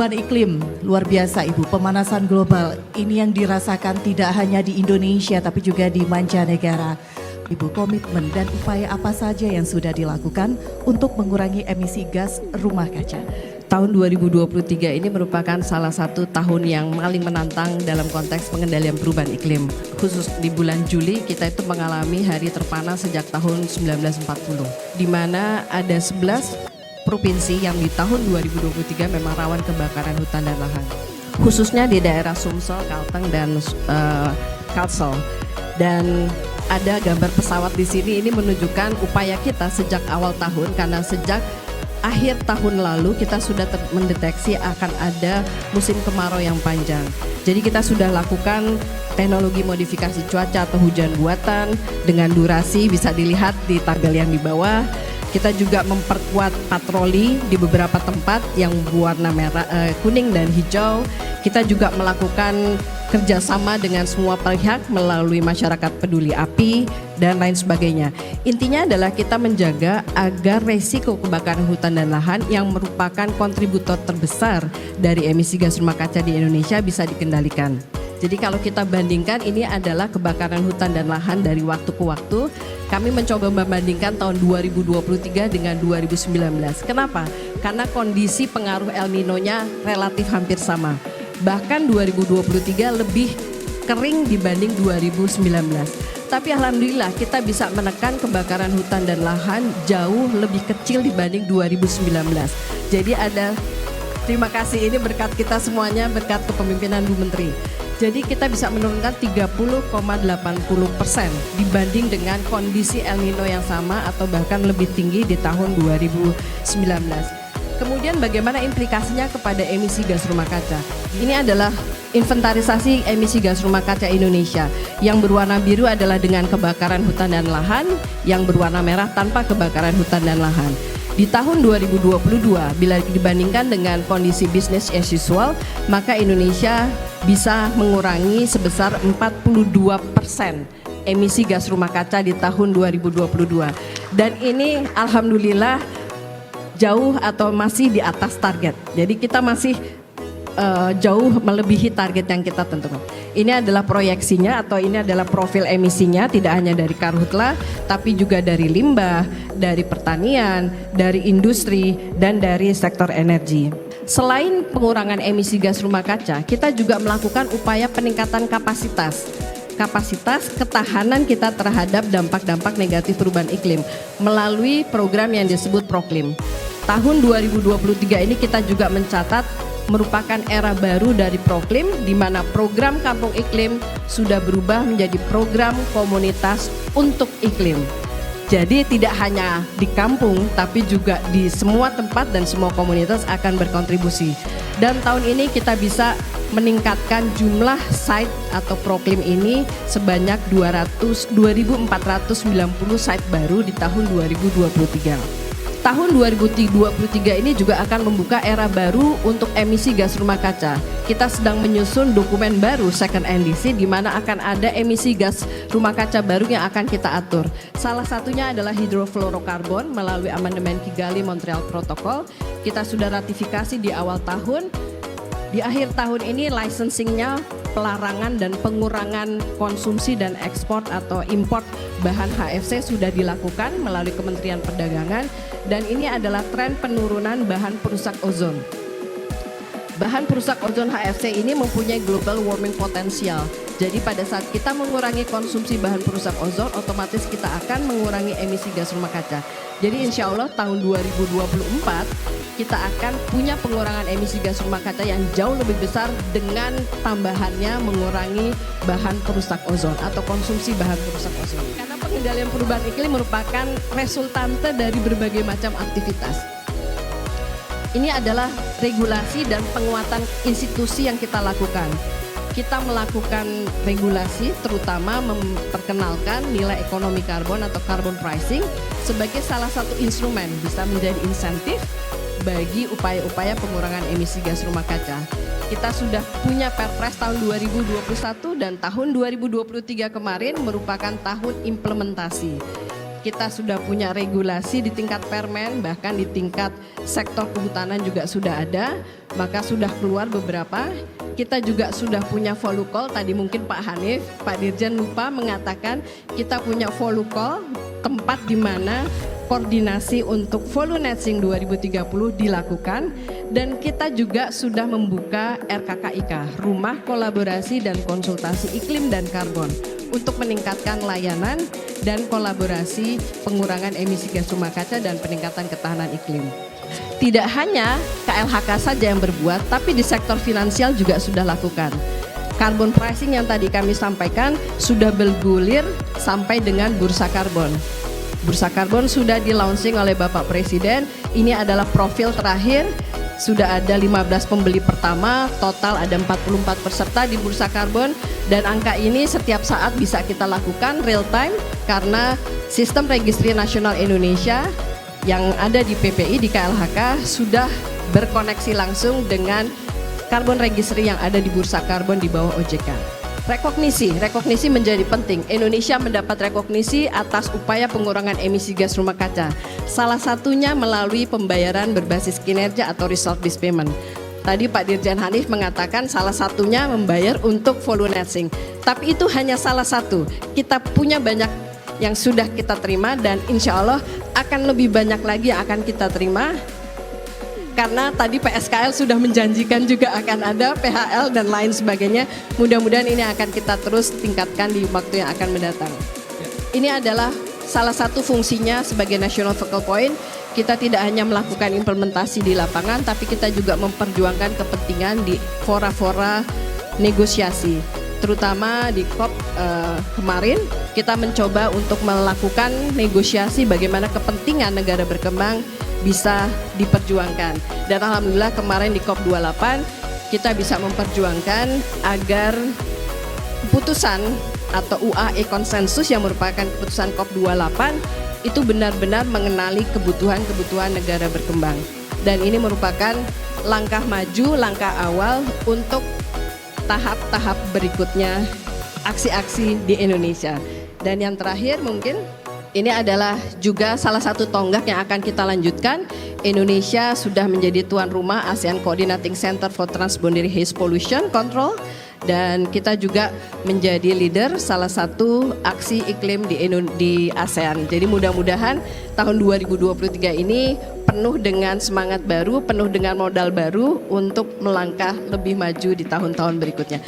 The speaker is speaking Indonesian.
perubahan iklim, luar biasa Ibu, pemanasan global ini yang dirasakan tidak hanya di Indonesia tapi juga di mancanegara. Ibu, komitmen dan upaya apa saja yang sudah dilakukan untuk mengurangi emisi gas rumah kaca? Tahun 2023 ini merupakan salah satu tahun yang paling menantang dalam konteks pengendalian perubahan iklim. Khusus di bulan Juli kita itu mengalami hari terpanas sejak tahun 1940, di mana ada 11 provinsi yang di tahun 2023 memang rawan kebakaran hutan dan lahan, khususnya di daerah Sumsel, Kalteng, dan Kalsel. Dan ada gambar pesawat di sini, ini menunjukkan upaya kita sejak awal tahun, karena sejak akhir tahun lalu kita sudah mendeteksi akan ada musim kemarau yang panjang. Jadi kita sudah lakukan teknologi modifikasi cuaca atau hujan buatan dengan durasi bisa dilihat di tabel yang di bawah. Kita juga memperkuat patroli di beberapa tempat yang berwarna merah, kuning dan hijau. Kita juga melakukan kerjasama dengan semua pihak melalui masyarakat peduli api dan lain sebagainya. Intinya adalah kita menjaga agar resiko kebakaran hutan dan lahan yang merupakan kontributor terbesar dari emisi gas rumah kaca di Indonesia bisa dikendalikan. Jadi kalau kita bandingkan, ini adalah kebakaran hutan dan lahan dari waktu ke waktu. Kami mencoba membandingkan tahun 2023 dengan 2019. Kenapa? Karena kondisi pengaruh El Nino-nya relatif hampir sama. Bahkan 2023 lebih kering dibanding 2019. Tapi alhamdulillah kita bisa menekan kebakaran hutan dan lahan jauh lebih kecil dibanding 2019. Jadi terima kasih, ini berkat kita semuanya, berkat kepemimpinan Bu Menteri. Jadi kita bisa menurunkan 30,80% dibanding dengan kondisi El Nino yang sama atau bahkan lebih tinggi di tahun 2019. Kemudian bagaimana implikasinya kepada emisi gas rumah kaca? Ini adalah inventarisasi emisi gas rumah kaca Indonesia. Yang berwarna biru adalah dengan kebakaran hutan dan lahan, yang berwarna merah tanpa kebakaran hutan dan lahan. Di tahun 2022, bila dibandingkan dengan kondisi business as usual, maka Indonesia bisa mengurangi sebesar 42% emisi gas rumah kaca di tahun 2022. Dan ini alhamdulillah jauh atau masih di atas target. Jadi kita masih jauh melebihi target yang kita tentukan. Ini adalah proyeksinya atau ini adalah profil emisinya, tidak hanya dari karhutla tapi juga dari limbah, dari pertanian, dari industri, dan dari sektor energi. Selain pengurangan emisi gas rumah kaca, kita juga melakukan upaya peningkatan kapasitas ketahanan kita terhadap dampak-dampak negatif perubahan iklim melalui program yang disebut Proklim. Tahun 2023 ini kita juga mencatat merupakan era baru dari Proklim, di mana program Kampung Iklim sudah berubah menjadi program komunitas untuk iklim. Jadi tidak hanya di kampung tapi juga di semua tempat dan semua komunitas akan berkontribusi. Dan tahun ini kita bisa meningkatkan jumlah site atau Proklim ini sebanyak 2.490 site baru di tahun 2023. Tahun 2023 ini juga akan membuka era baru untuk emisi gas rumah kaca. Kita sedang menyusun dokumen baru second NDC di mana akan ada emisi gas rumah kaca baru yang akan kita atur. Salah satunya adalah hidrofluorokarbon melalui amandemen Kigali Montreal Protocol. Kita sudah ratifikasi di awal tahun. Di akhir tahun ini licensingnya, pelarangan dan pengurangan konsumsi dan ekspor atau import bahan HFC sudah dilakukan melalui Kementerian Perdagangan, dan ini adalah tren penurunan bahan perusak ozon. Bahan perusak ozon HFC ini mempunyai global warming potensial. Jadi pada saat kita mengurangi konsumsi bahan perusak ozon, otomatis kita akan mengurangi emisi gas rumah kaca. Jadi insya Allah tahun 2024 kita akan punya pengurangan emisi gas rumah kaca yang jauh lebih besar dengan tambahannya mengurangi bahan perusak ozon atau konsumsi bahan perusak ozon. Karena pengendalian perubahan iklim merupakan resultante dari berbagai macam aktivitas. Ini adalah regulasi dan penguatan institusi yang kita lakukan. Kita melakukan regulasi terutama memperkenalkan nilai ekonomi karbon atau carbon pricing sebagai salah satu instrumen bisa menjadi insentif bagi upaya-upaya pengurangan emisi gas rumah kaca. Kita sudah punya Perpres tahun 2021 dan tahun 2023 kemarin merupakan tahun implementasi. kita sudah punya regulasi di tingkat permen, bahkan di tingkat sektor kehutanan juga sudah ada, maka sudah keluar beberapa. Kita juga sudah punya volukol, tadi mungkin Pak Hanif, Pak Dirjen lupa mengatakan kita punya volukol, tempat di mana koordinasi untuk Volunetsing 2030 dilakukan, dan kita juga sudah membuka RKKIK, Rumah Kolaborasi dan Konsultasi Iklim dan Karbon, untuk meningkatkan layanan dan kolaborasi pengurangan emisi gas rumah kaca dan peningkatan ketahanan iklim. Tidak hanya KLHK saja yang berbuat, tapi di sektor finansial juga sudah lakukan. Carbon pricing yang tadi kami sampaikan sudah bergulir sampai dengan bursa karbon. Bursa karbon sudah di-launching oleh Bapak Presiden. Ini adalah profil terakhir. Sudah ada 15 pembeli pertama, total ada 44 peserta di bursa karbon, dan angka ini setiap saat bisa kita lakukan real time karena sistem registri nasional Indonesia yang ada di PPI di KLHK sudah berkoneksi langsung dengan carbon registry yang ada di bursa karbon di bawah OJK. Rekognisi menjadi penting. Indonesia mendapat rekognisi atas upaya pengurangan emisi gas rumah kaca. Salah satunya melalui pembayaran berbasis kinerja atau result-based payment. Tadi Pak Dirjen Hanif mengatakan salah satunya membayar untuk Volunetsing. Tapi itu hanya salah satu. Kita punya banyak yang sudah kita terima dan insya Allah akan lebih banyak lagi yang akan kita terima. Karena tadi PSKL sudah menjanjikan juga akan ada PHL dan lain sebagainya. Mudah-mudahan ini akan kita terus tingkatkan di waktu yang akan mendatang. Ini adalah salah satu fungsinya sebagai National Focal Point. Kita tidak hanya melakukan implementasi di lapangan, tapi kita juga memperjuangkan kepentingan di fora-fora negosiasi. Terutama di COP kemarin, kita mencoba untuk melakukan negosiasi bagaimana kepentingan negara berkembang bisa diperjuangkan. Dan alhamdulillah kemarin di COP28 kita bisa memperjuangkan agar keputusan atau UAE konsensus yang merupakan keputusan COP28 itu benar-benar mengenali kebutuhan-kebutuhan negara berkembang. Dan ini merupakan langkah maju, langkah awal untuk tahap-tahap berikutnya aksi-aksi di Indonesia. Dan yang terakhir mungkin ini adalah juga salah satu tonggak yang akan kita lanjutkan. Indonesia sudah menjadi tuan rumah ASEAN Coordinating Center for Transboundary Haze Pollution Control, dan kita juga menjadi leader salah satu aksi iklim di ASEAN. Jadi mudah-mudahan tahun 2023 ini penuh dengan semangat baru, penuh dengan modal baru untuk melangkah lebih maju di tahun-tahun berikutnya.